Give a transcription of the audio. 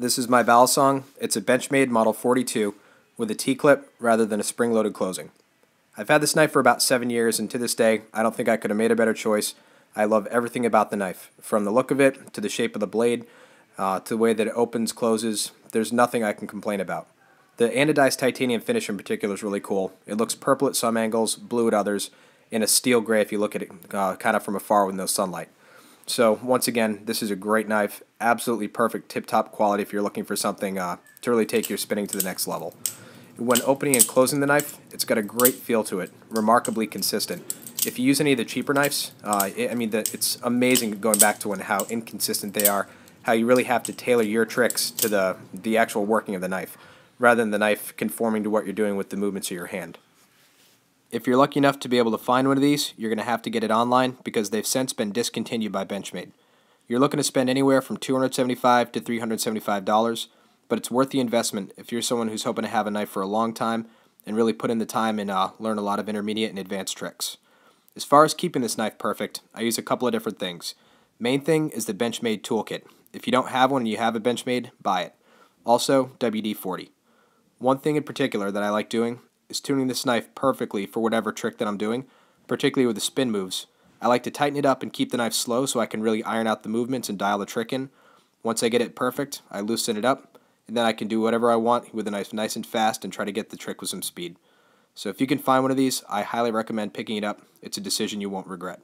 This is my Balisong. It's a Benchmade Model 42 with a T-clip rather than a spring-loaded closing. I've had this knife for about 7 years, and to this day, I don't think I could have made a better choice. I love everything about the knife, from the look of it, to the shape of the blade, to the way that it opens, closes. There's nothing I can complain about. The anodized titanium finish in particular is really cool. It looks purple at some angles, blue at others, and a steel gray if you look at it kind of from afar with no sunlight. So once again, this is a great knife, absolutely perfect tip-top quality if you're looking for something to really take your spinning to the next level. When opening and closing the knife, it's got a great feel to it, remarkably consistent. If you use any of the cheaper knives, it's amazing going back to how inconsistent they are, how you really have to tailor your tricks to the actual working of the knife, rather than the knife conforming to what you're doing with the movements of your hand. If you're lucky enough to be able to find one of these, you're going to have to get it online because they've since been discontinued by Benchmade. You're looking to spend anywhere from $275 to $375, but it's worth the investment if you're someone who's hoping to have a knife for a long time and really put in the time and learn a lot of intermediate and advanced tricks. As far as keeping this knife perfect, I use a couple of different things. Main thing is the Benchmade toolkit. If you don't have one and you have a Benchmade, buy it. Also, WD-40. One thing in particular that I like doing is tuning this knife perfectly for whatever trick that I'm doing, particularly with the spin moves. I like to tighten it up and keep the knife slow so I can really iron out the movements and dial the trick in. Once I get it perfect, I loosen it up, and then I can do whatever I want with the knife nice and fast and try to get the trick with some speed. So if you can find one of these, I highly recommend picking it up. It's a decision you won't regret.